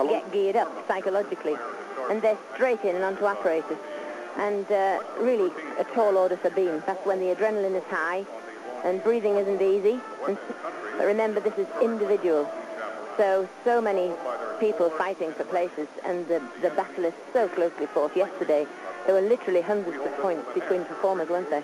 get geared up psychologically. And they're straight in and onto apparatus. And really a tall order for beam. That's when the adrenaline is high and breathing isn't easy. And remember, this is individual. So many people fighting for places, and the battle is so closely fought. Yesterday, there were literally hundreds of points between performers, weren't there?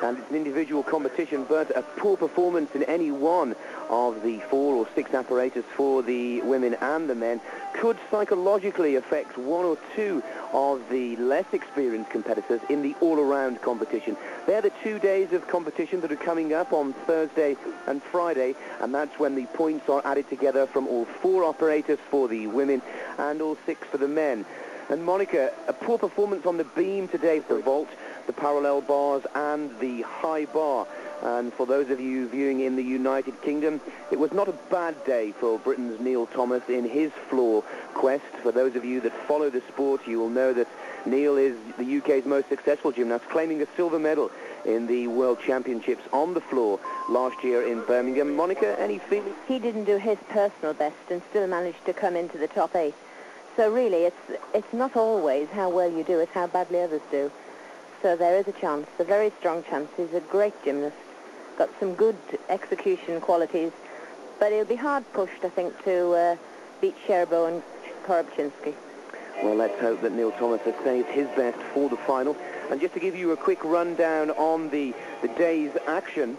And it's an individual competition, but a poor performance in any one of the 4 or 6 apparatus for the women and the men could psychologically affect 1 or 2 of the less experienced competitors in the all-around competition. They're the 2 days of competition that are coming up on Thursday and Friday, and that's when the points are added together from all 4 operators for the women and all 6 for the men. And Monica, a poor performance on the beam today for the vault, the parallel bars and the high bar. And for those of you viewing in the United Kingdom, it was not a bad day for Britain's Neil Thomas in his floor quest. For those of you that follow the sport, you will know that Neil is the UK's most successful gymnast, claiming a silver medal in the World Championships on the floor last year in Birmingham. Monica, any feelings? He didn't do his personal best and still managed to come into the top 8. So really, it's not always how well you do, it's how badly others do. So there is a chance, a very strong chance. He's a great gymnast, got some good execution qualities, but he'll be hard pushed, I think, to beat Sherbo and Korobczynski. Well, let's hope that Neil Thomas has saved his best for the final. And just to give you a quick rundown on the day's action,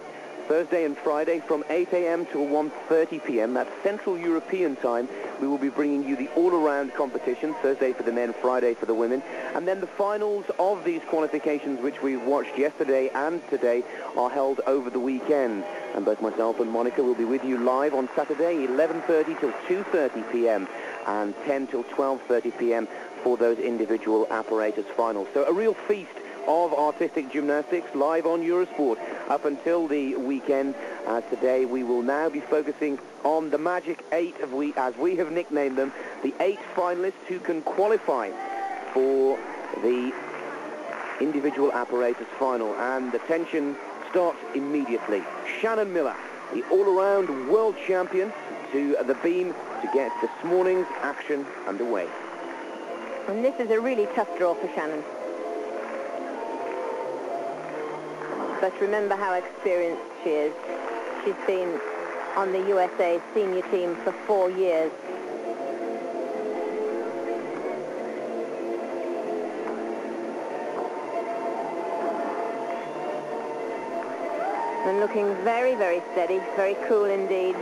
Thursday and Friday from 8 a.m. till 1:30 p.m. That's Central European time. We will be bringing you the all-around competition, Thursday for the men, Friday for the women. And then the finals of these qualifications, which we watched yesterday and today, are held over the weekend. And both myself and Monica will be with you live on Saturday, 11:30 till 2:30 p.m. and 10 till 12:30 p.m. for those individual apparatus finals. So a real feast of artistic gymnastics live on Eurosport up until the weekend. Today we will now be focusing on the Magic 8, as we have nicknamed them, the 8 finalists who can qualify for the individual apparatus final. And the tension starts immediately. Shannon Miller, the all-around world champion, to the beam to get this morning's action underway. And this is a really tough draw for Shannon. But remember how experienced she is. She's been on the USA senior team for 4 years. And looking very, very steady, very cool indeed.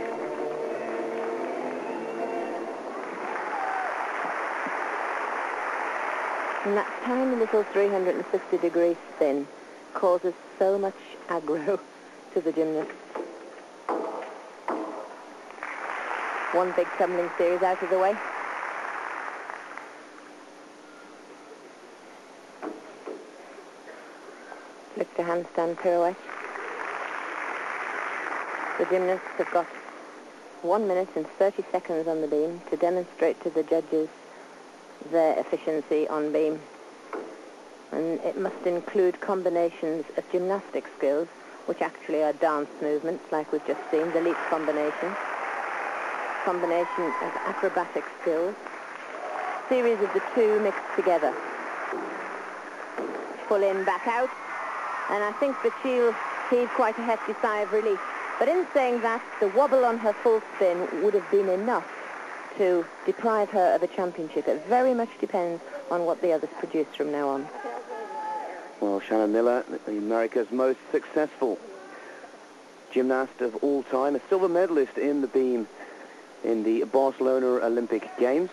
And that tiny little 350-degree spin causes so much aggro to the gymnast. One big tumbling series out of the way. Flick to handstand pirouette. The gymnasts have got 1 minute and 30 seconds on the beam to demonstrate to the judges their efficiency on beam. And it must include combinations of gymnastic skills, which actually are dance movements, like we've just seen, the leap combination of acrobatic skills, series of the two mixed together. Pull in, back out, and I think that she'll heave quite a hefty sigh of relief. But in saying that, the wobble on her full spin would have been enough to deprive her of a championship. It very much depends on what the others produce from now on. Well, Shannon Miller, America's most successful gymnast of all time, a silver medalist in the beam in the Barcelona Olympic Games.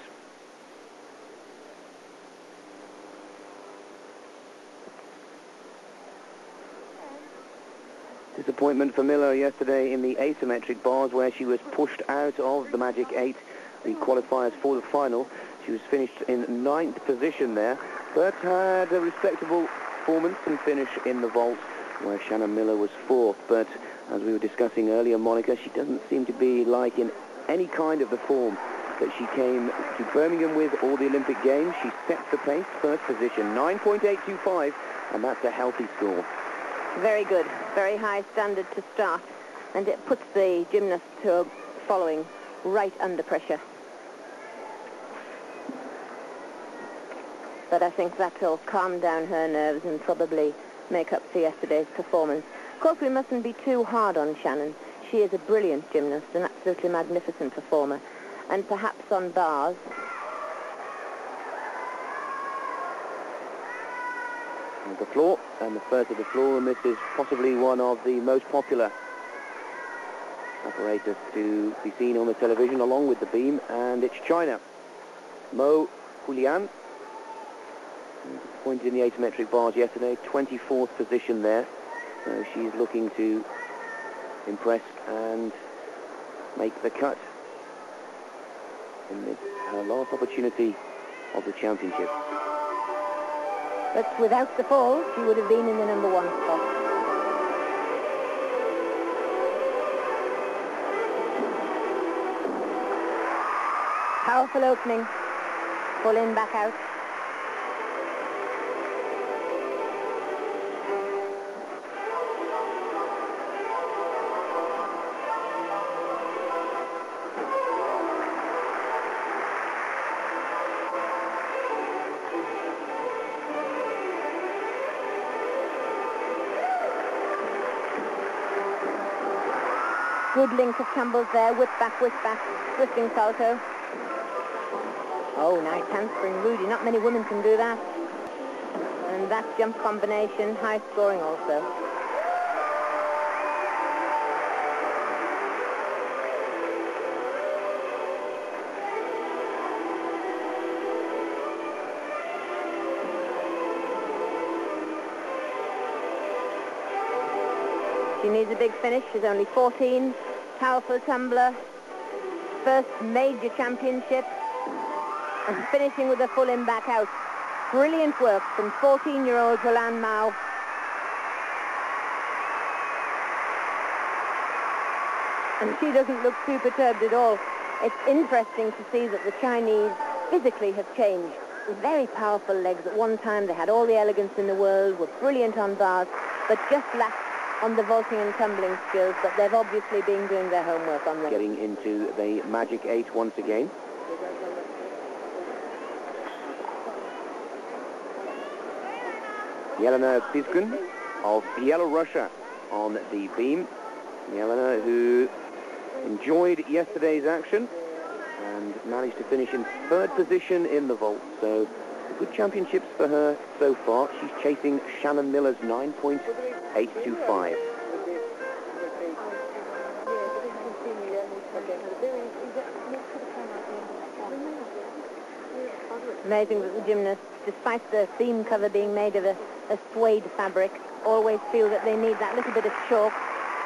Disappointment for Miller yesterday in the asymmetric bars, where she was pushed out of the Magic 8, the qualifiers for the final. She was finished in 9th position there, but had a respectable performance and finish in the vault, where Shannon Miller was 4th. But as we were discussing earlier, Monica, she doesn't seem to be like in any kind of the form that she came to Birmingham with, or the Olympic Games. She sets the pace, first position, 9.825, and that's a healthy score. Very good, very high standard to start, and it puts the gymnasts who are following right under pressure. But I think that will calm down her nerves and probably make up for yesterday's performance. Of course, we mustn't be too hard on Shannon. She is a brilliant gymnast, an absolutely magnificent performer. And perhaps on bars, the floor, and the first of the floor, and this is possibly one of the most popular apparatus to be seen on the television, along with the beam, and it's China. Huilan, pointed in the asymmetric bars yesterday, 24th position there, so she's looking to impress and make the cut in this, her last opportunity of the championship. But without the fall, she would have been in the number 1 spot. Powerful opening. Pull in, back out. Good link of tumbles there, whip back, twisting salto. Oh, nice handspring, Rudy. Not many women can do that. And that jump combination, high scoring also. She needs a big finish. She's only 14. Powerful tumbler. First major championship. And finishing with a full in, back out. Brilliant work from 14-year-old Huilan Floor. And she doesn't look too perturbed at all. It's interesting to see that the Chinese physically have changed. Very powerful legs. At one time they had all the elegance in the world, were brilliant on bars, but just lacked on the vaulting and tumbling skills. But they've obviously been doing their homework on them. Getting into the magic 8 once again. Elena Piskun of Belarus on the beam. Elena, who enjoyed yesterday's action and managed to finish in 3rd position in the vault. So good championships for her so far. She's chasing Shannon Miller's 9.825. Amazing that the gymnasts, despite the theme cover being made of a suede fabric, always feel that they need that little bit of chalk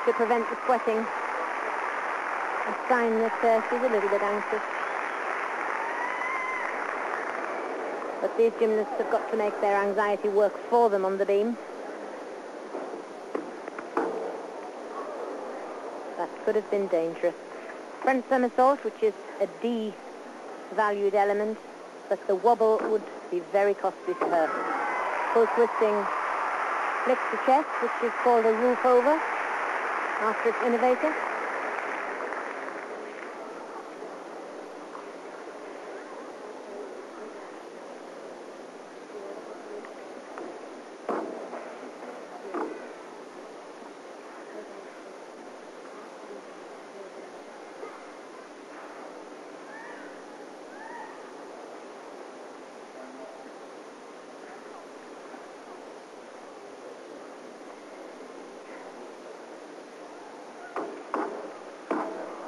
to prevent the sweating. A sign that she's a little bit anxious. But these gymnasts have got to make their anxiety work for them on the beam. That could have been dangerous. Front somersault, which is a D-valued element, but the wobble would be very costly for her. Full twisting flicks the chest, which is called a roof over after its innovator.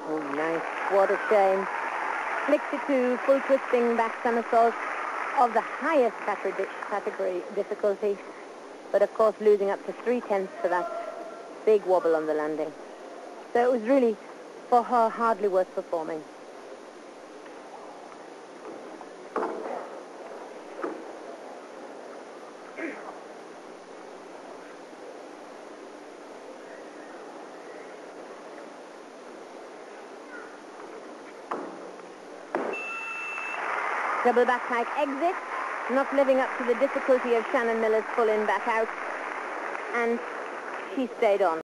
Oh, nice. What a shame. Flicked it to full twisting back somersault of the highest category difficulty, but of course losing up to 3/10 for that big wobble on the landing. So it was really, for her, hardly worth performing. Double back pike exit, not living up to the difficulty of Shannon Miller's full in, back out, and she stayed on.